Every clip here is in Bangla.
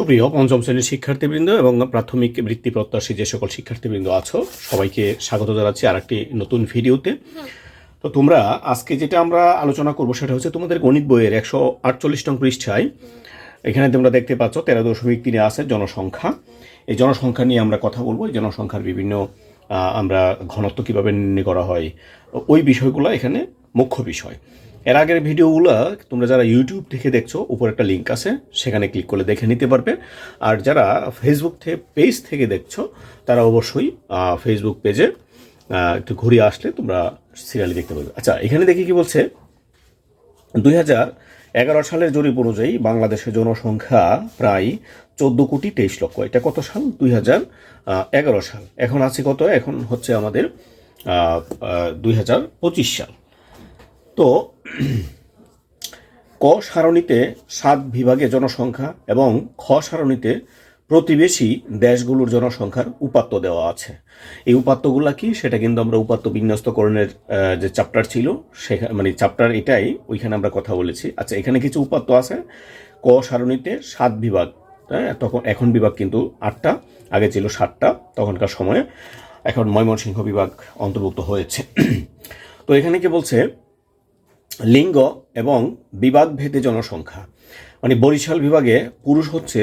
সুপ্রিয় পঞ্চম শ্রেণীর শিক্ষার্থীবৃন্দ এবং প্রাথমিক বৃত্তি প্রত্যাশী যে সকল শিক্ষার্থীবৃন্দ আছো সবাইকে স্বাগত জানাচ্ছি আরেকটি নতুন ভিডিওতে। তো তোমরা আজকে যেটা আমরা আলোচনা করবো সেটা হচ্ছে তোমাদের গণিত বইয়ের 148 নং পৃষ্ঠায় এখানে তোমরা দেখতে পাচ্ছ 13.3 আছে জনসংখ্যা। এই জনসংখ্যা নিয়ে আমরা কথা বলবো। এই জনসংখ্যার বিভিন্ন আমরা ঘনত্ব কীভাবে নির্ণয় করা হয় ওই বিষয়গুলো এখানে মুখ্য বিষয়। এর আগের ভিডিওগুলো তোমরা যারা ইউটিউব থেকে দেখছো উপর একটা লিঙ্ক আছে, সেখানে ক্লিক করলে দেখে নিতে পারবে। আর যারা ফেসবুক পেজ থেকে দেখছো তারা অবশ্যই ফেসবুক পেজে একটু ঘুরে আসলে তোমরা সিরিয়ালি দেখতে পাবে। আচ্ছা, এখানে দেখি কি বলছে, 2011 সালের জরিপ অনুযায়ী বাংলাদেশের জনসংখ্যা প্রায় 14,23,00,000। এটা কত সাল? 2011 সাল। এখন আছে কত? এখন হচ্ছে আমাদের 2025 সাল। তো ক সারণীতে 7 বিভাগে জনসংখ্যা এবং খ সারণীতে প্রতিবেশী দেশগুলোর জনসংখ্যার উপাত্ত দেওয়া আছে। এই উপাত্তগুলা কি সেটা কিন্তু আমরা উপাত্ত বিন্যস্তকরণের যে চ্যাপ্টার ছিল সেখানে, মানে চ্যাপ্টার এটাই, ওইখানে আমরা কথা বলেছি। আচ্ছা, এখানে কিছু উপাত্ত আছে। ক সারণীতে 7 বিভাগ, হ্যাঁ, তখন এখন বিভাগ কিন্তু 8টা, আগে ছিল 7টা তখনকার সময়ে। এখন ময়মনসিংহ বিভাগ অন্তর্ভুক্ত হয়েছে। তো এখানে কি বলছে, লিঙ্গ এবং বিভাগ ভেদে জনসংখ্যা, মানে বরিশাল বিভাগে পুরুষ হচ্ছে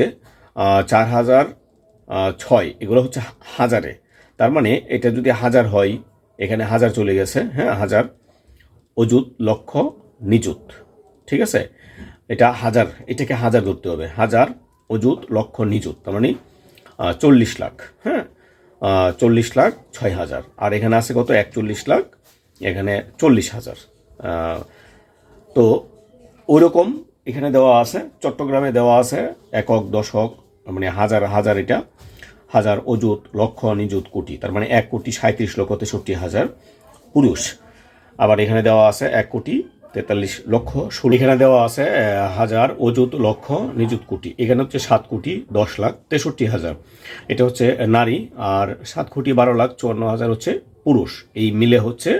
4006, এগুলো হচ্ছে হাজারে। তার মানে এটা যদি 1000 হয়, এখানে 1000 চলে গেছে, হ্যাঁ, 1000 অযুত লক্ষ নিযুত, ঠিক আছে। এটা 1000, এটাকে 1000 ধরতে হবে, 1000 অযুত লক্ষ নিযুত, তার মানে 40 লাখ, হ্যাঁ, 40,06,000। আর এখানে আছে কত? 41 লাখ, এখানে 40,000। তো ওইরকম এখানে দেওয়া আছে। চট্টগ্রামে দেওয়া আছে একক, দশক, মানে হাজার হাজার, এটা 1000 অযুত লক্ষ নিযুত কোটি, তার মানে 1,37,63,000 পুরুষ। আবার এখানে দেওয়া আছে 1,43,16,000। এখানে দেওয়া আছে 1000 অযুত লক্ষ নিযুত কোটি, এখানে হচ্ছে 7,10,63,000, এটা হচ্ছে নারী। আর 7,12,54,000 হচ্ছে পুরুষ। এই মিলে হচ্ছে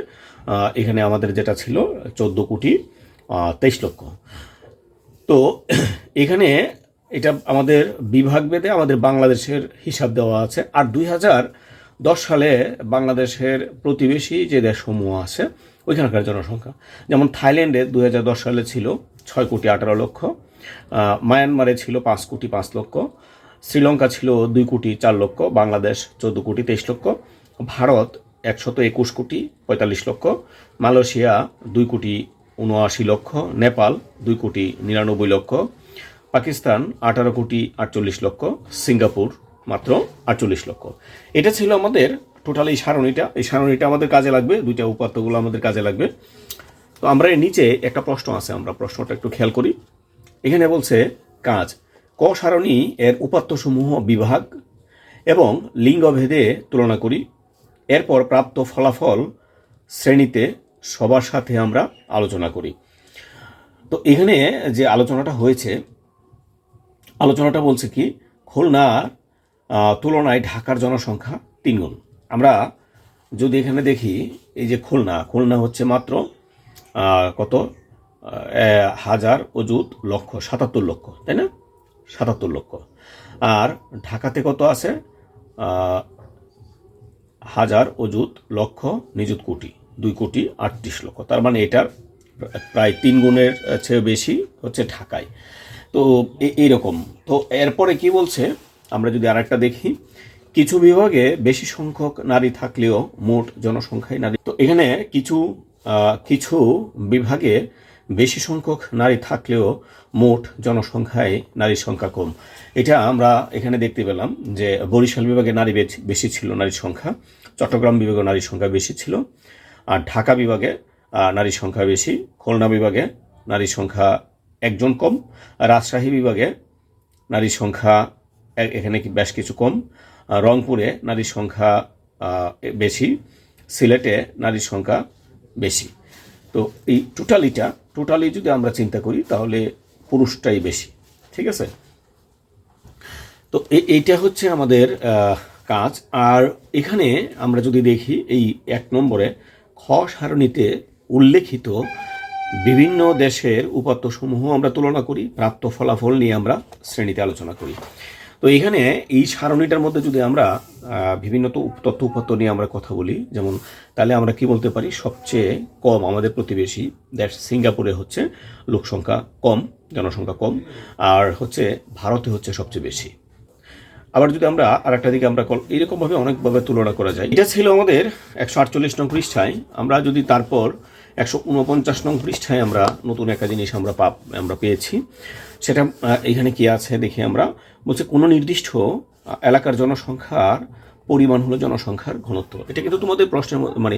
এখানে আমাদের যেটা ছিল 14,23,00,000। তো এখানে এটা আমাদের বিভাগ ভেদে আমাদের বাংলাদেশের হিসাব দেওয়া আছে। আর 2010 সালে বাংলাদেশের প্রতিবেশী যে দেশসমূহ আছে ওইখানকার জনসংখ্যা, যেমন থাইল্যান্ডে 2010 সালে ছিল 6,18,00,000, মায়ানমারে ছিল 5,05,00,000, শ্রীলঙ্কা ছিল 2,04,00,000, বাংলাদেশ 14,23,00,000, ভারত 121,45,00,000, মালয়েশিয়া 2,79,00,000, নেপাল 2,99,00,000, পাকিস্তান 18,48,00,000, সিঙ্গাপুর মাত্র 48,00,000। এটা ছিল আমাদের টোটাল এই সারণীটা। এই সারণীটা আমাদের কাজে লাগবে, দুইটা উপাত্তগুলো আমাদের কাজে লাগবে। তো আমরা এর নিচে একটা প্রশ্ন আছে, আমরা প্রশ্নটা একটু খেয়াল করি। এখানে বলছে কাজ, ক সারণী এর উপাত্তসমূহ বিভাগ এবং লিঙ্গভেদে তুলনা করি, এরপর প্রাপ্ত ফলাফল শ্রেণীতে সবার সাথে আমরা আলোচনা করি। তো এখানে যে আলোচনাটা হয়েছে, আলোচনাটা বলছে কি, খুলনার তুলনায় ঢাকার জনসংখ্যা 3 গুণ। আমরা যদি এখানে দেখি, এই যে খুলনা হচ্ছে মাত্র কত, 1000 অযুত লক্ষ 77 লক্ষ, তাই না? 77 লক্ষ। আর ঢাকাতে কত আছে? 1000 অযুত লক্ষ নিযুত কোটি, 2,38,00,000। তার মানে এটার প্রায় 3 গুণের চেয়ে বেশি হচ্ছে ঢাকায়। তো এইরকম। তো এরপরে কি বলছে, আমরা যদি আরেকটা দেখি, কিছু বিভাগে বেশি সংখ্যক নারী থাকলেও মোট জনসংখ্যায় নারী। তো এখানে কিছু বিভাগে বেশি সংখ্যক নারী থাকলেও মোট জনসংখ্যায় নারীর সংখ্যা কম। এটা আমরা এখানে দেখতে পেলাম যে বরিশাল বিভাগে নারী বেশি ছিল, নারীর সংখ্যা। চট্টগ্রাম বিভাগে নারীর সংখ্যা বেশি ছিল। আর ঢাকা বিভাগে নারীর সংখ্যা বেশি। খুলনা বিভাগে নারীর সংখ্যা 1 জন কম। রাজশাহী বিভাগে নারীর সংখ্যা এখানে বেশ কিছু কম। রংপুরে নারীর সংখ্যা বেশি। সিলেটে নারীর সংখ্যা বেশি। তো এই টোটালি যদি আমরা চিন্তা করি তাহলে পুরুষটাই বেশি, ঠিক আছে। তো এইটা হচ্ছে আমাদের কাজ। আর এখানে আমরা যদি দেখি, এই 1 নম্বরে খ সারণীতে উল্লেখিত বিভিন্ন দেশের উপাত্তসমূহ আমরা তুলনা করি, প্রাপ্ত ফলাফল নিয়ে আমরা শ্রেণীতে আলোচনা করি। তো এখানে এই সারণীটার মধ্যে যদি আমরা বিভিন্ন তথ্য উপাত্ত নিয়ে আমরা কথা বলি, যেমন তাহলে আমরা কি বলতে পারি, সবচেয়ে কম আমাদের প্রতিবেশী দেশ সিঙ্গাপুরে হচ্ছে লোক সংখ্যা কম, জনসংখ্যা কম, আর হচ্ছে ভারতে হচ্ছে সবচেয়ে বেশি। আবার যদি আমরা আরেকটা দিকে আমরা এইরকমভাবে অনেকভাবে তুলনা করা যায়। এটা ছিল আমাদের 148 নং পৃষ্ঠায়। আমরা যদি তারপর 149 নং পৃষ্ঠায় আমরা নতুন একটা জিনিস আমরা পেয়েছি, সেটা এখানে কি আছে দেখি আমরা। বলছে কোনো নির্দিষ্ট এলাকার জনসংখ্যার পরিমাণ হলো জনসংখ্যার ঘনত্ব। এটা কিন্তু তোমাদের প্রশ্নের মানে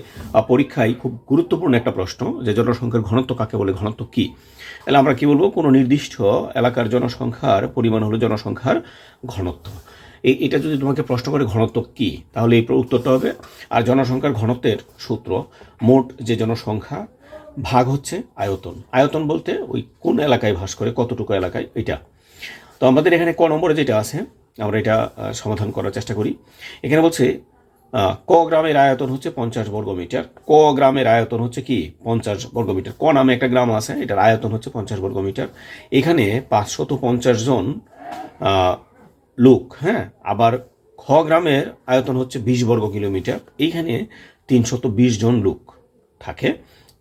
পরীক্ষায় খুব গুরুত্বপূর্ণ একটা প্রশ্ন, যে জনসংখ্যার ঘনত্ব কাকে বলে, ঘনত্ব কি। তাহলে আমরা কি বলবো, কোনো নির্দিষ্ট এলাকার জনসংখ্যার পরিমাণ হলো জনসংখ্যার ঘনত্ব। এটা যদি তোমাকে প্রশ্ন করে ঘনত্ব কি, তাহলে এই উত্তরটা হবে। আর জনসংখ্যার ঘনত্বের সূত্র, মোট যে জনসংখ্যা ভাগ হচ্ছে আয়তন। আয়তন বলতে ওই কোন এলাকায় বাস করে, কতটুকু এলাকায়, এটা। তো আমাদের এখানে ক নম্বরে যেটা আছে, আমরা এটা সমাধান করার চেষ্টা করি। এখানে বলছে ক গ্রামের আয়তন হচ্ছে 50 বর্গমিটার। ক গ্রামের আয়তন হচ্ছে কি 50 বর্গমিটার। ক নামে একটা গ্রাম আছে, এটার আয়তন হচ্ছে 50 বর্গমিটার। এখানে 550 জন লোক, হ্যাঁ। আবার খ গ্রামের আয়তন হচ্ছে 20 বর্গ কিলোমিটার। এইখানে 320 জন লোক থাকে।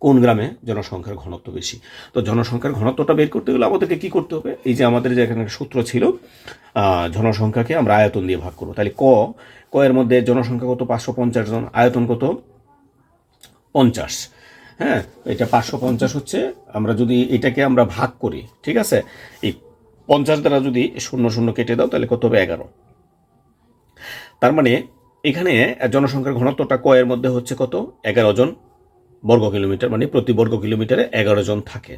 কোন গ্রামে জনসংখ্যার ঘনত্ব বেশি? তো জনসংখ্যার ঘনত্বটা বের করতে গেলে আমাদেরকে কি করতে হবে, এই যে আমাদের যে এখানে সূত্র ছিল, জনসংখ্যাকে আমরা আয়তন দিয়ে ভাগ করবো। তাহলে ক এর মধ্যে জনসংখ্যা কত, 550 জন, আয়তন কত 50, হ্যাঁ। এটা 550 হচ্ছে, আমরা যদি এটাকে আমরা ভাগ করি, ঠিক আছে, এই 50 দ্বারা যদি 0 0 কেটে দাও, তাহলে কত হবে 11। তার মানে এখানে জনসংখ্যার ঘনত্বটা ক এর মধ্যে হচ্ছে কত, 11 জন বর্গ কিলোমিটার, মানে প্রতি বর্গ কিলোমিটারে 11 জন থাকে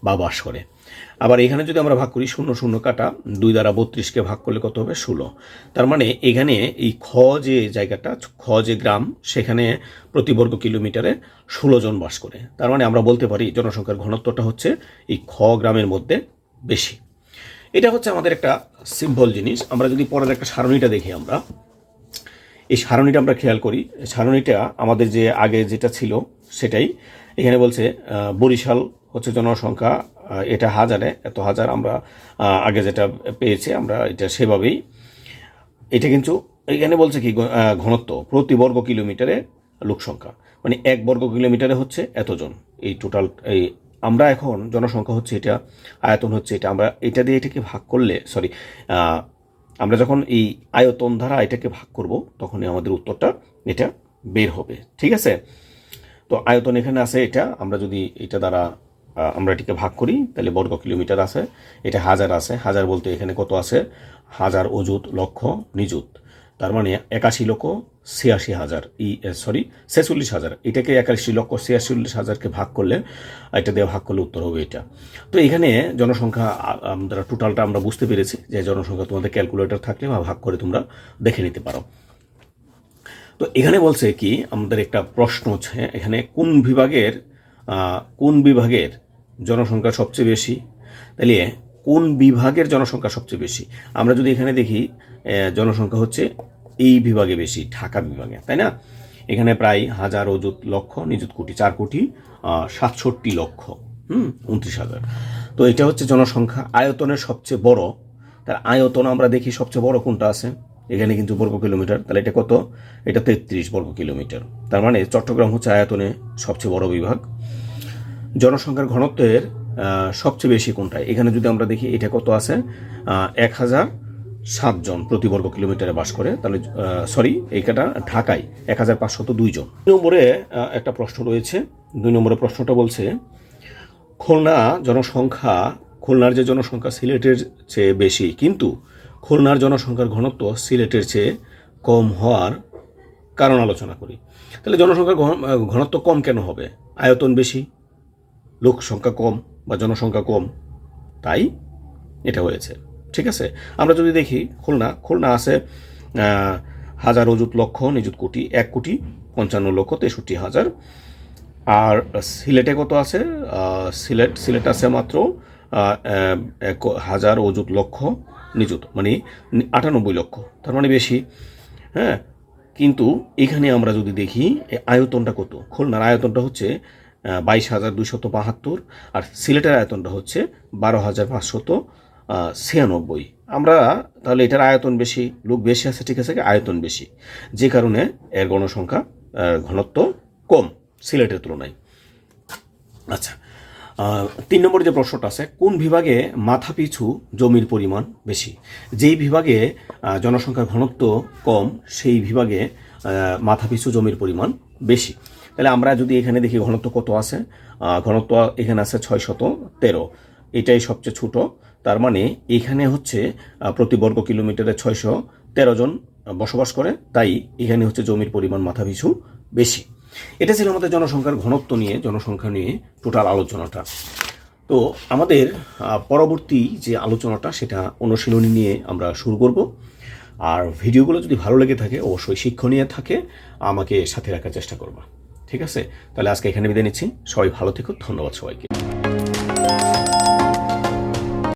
বা বাস করে। আবার এখানে যদি আমরা ভাগ করি, 0 0 কাটা, 2 দ্বারা 32কে ভাগ করলে কত হবে 16। তার মানে এখানে এই খ যে জায়গাটা, খ যে গ্রাম, সেখানে প্রতি বর্গ কিলোমিটারে 16 জন বাস করে। তার মানে আমরা বলতে পারি জনসংখ্যার ঘনত্বটা হচ্ছে এই খ গ্রামের মধ্যে বেশি। এটা হচ্ছে আমাদের একটা সিম্পল জিনিস। আমরা যদি পরের একটা সারণীটা দেখি, আমরা এই সারণীটা আমরা খেয়াল করি। সারণীটা আমাদের যে আগে যেটা ছিল সেটাই। এখানে বলছে বরিশাল হচ্ছে জনসংখ্যা, এটা হাজারে, এত হাজার, আমরা আগে যেটা পেয়েছি আমরা এটা সেভাবেই। এটা কিন্তু এখানে বলছে কি, ঘনত্ব প্রতি বর্গ কিলোমিটারে লোক সংখ্যা, মানে 1 বর্গ কিলোমিটারে হচ্ছে এতজন। এই টোটাল এই আমরা এখন জনসংখ্যা হচ্ছে এটা, আয়তন হচ্ছে এটা, আমরা এটা দিয়ে এটাকে ভাগ করলে, সরি, আমরা যখন এই আয়তন দ্বারা এটাকে ভাগ করব, তখনই আমাদের উত্তরটা এটা বের হবে, ঠিক আছে। তো আয়তন এখানে আছে, এটা আমরা যদি এটা দ্বারা আমরা এটাকে ভাগ করি, তাহলে বর্গ কিলোমিটার আছে, এটা হাজার আছে। হাজার বলতে এখানে কত আছে, হাজার, অযুত, লক্ষ, নিযুত। তার মানে 81,86,000, 46,000। এটাকে 81,46,000কে ভাগ করলে, এটা দিয়ে ভাগ করলে উত্তর হবে এটা। তো এখানে জনসংখ্যা আমরা টোটালটা আমরা বুঝতে পেরেছি, যে জনসংখ্যা তোমাদের ক্যালকুলেটর থাকলে বা ভাগ করে তোমরা দেখে নিতে পারো। তো এখানে বলছে কি, আমাদের একটা প্রশ্ন হচ্ছে, এখানে কোন বিভাগের জনসংখ্যা সবচেয়ে বেশি। তাহলে কোন বিভাগের জনসংখ্যা সবচেয়ে বেশি, আমরা যদি এখানে দেখি, জনসংখ্যা হচ্ছে এই বিভাগে বেশি, ঢাকা বিভাগে, তাই না। এখানে প্রায় হাজার, অযুত, লক্ষ, নিযুত, কোটি, 4,67,00,000, 29,000। তো এটা হচ্ছে জনসংখ্যা। আয়তনের সবচেয়ে বড়, তার আয়তন আমরা দেখি সবচেয়ে বড় কোনটা আছে, এখানে কিন্তু বর্গ কিলোমিটার। তাহলে এটা কত, এটা 33 বর্গ কিলোমিটার। তার মানে চট্টগ্রাম হচ্ছে আয়তনে সবচেয়ে বড় বিভাগ। জনসংখ্যার ঘনত্বের সবচেয়ে বেশি কোনটা, এখানে যদি আমরা দেখি, এটা কত আছে, 1007 জন প্রতি বর্গ কিলোমিটারে বাস করে। তাহলে সরি, এইটা ঢাকায় 1502 জন। 2 নম্বরে একটা প্রশ্ন রয়েছে। 2 নম্বরের প্রশ্নটা বলছে, খুলনার যে জনসংখ্যা সিলেটের চেয়ে বেশি, কিন্তু খুলনার জনসংখ্যার ঘনত্ব সিলেটের চেয়ে কম হওয়ার কারণ আলোচনা করি। তাহলে জনসংখ্যার ঘনত্ব কম কেন হবে? আয়তন বেশি, লোক সংখ্যা কম বা জনসংখ্যা কম, তাই এটা হয়েছে, ঠিক আছে। আমরা যদি দেখি, খুলনা আছে হাজার, অযুত, লক্ষ, নিযুত, কোটি, 1,55,63,000। আর সিলেটে কত আছে, সিলেট আছে মাত্র 1,000, অযুত, লক্ষ, নিযুত, মানে 98 লক্ষ। তার মানে বেশি, হ্যাঁ। কিন্তু এখানে আমরা যদি দেখি আয়তনটা কত, খুলনার আয়তনটা হচ্ছে 22,272, আর সিলেটের আয়তনটা হচ্ছে 12,596। আমরা তাহলে এটার আয়তন বেশি, লোক বেশি আছে, ঠিক আছে, আয়তন বেশি, যে কারণে এর গণসংখ্যা ঘনত্ব কম সিলেটের তুলনায়। আচ্ছা, 3 নম্বর যে প্রশ্নটা আছে, কোন বিভাগে মাথাপিছু জমির পরিমাণ বেশি? যেই বিভাগে জনসংখ্যার ঘনত্ব কম সেই বিভাগে মাথাপিছু জমির পরিমাণ বেশি। তাহলে আমরা যদি এখানে দেখি ঘনত্ব কত আছে, ঘনত্ব এখানে আছে 613, এটাই সবচেয়ে ছোট। তার মানে এখানে হচ্ছে প্রতি বর্গ কিলোমিটারে 613 জন বসবাস করে, তাই এখানে হচ্ছে জমির পরিমাণ মাথাপিছু বেশি। এটা ছিল আমাদের জনসংখ্যার ঘনত্ব নিয়ে, জনসংখ্যা নিয়ে টোটাল আলোচনাটা। তো আমাদের পরবর্তী যে আলোচনাটা সেটা অনুশীলনী নিয়ে আমরা শুরু করব। আর ভিডিওগুলো যদি ভালো লেগে থাকে, অবশ্যই শিক্ষণীয় থাকে, আমাকে সাথে রাখার চেষ্টা করবা। ঠিক আছে, তাহলে আজকে এখানে বিদায় নিচ্ছি। সবাই ভালো থেকো, ধন্যবাদ সবাইকে।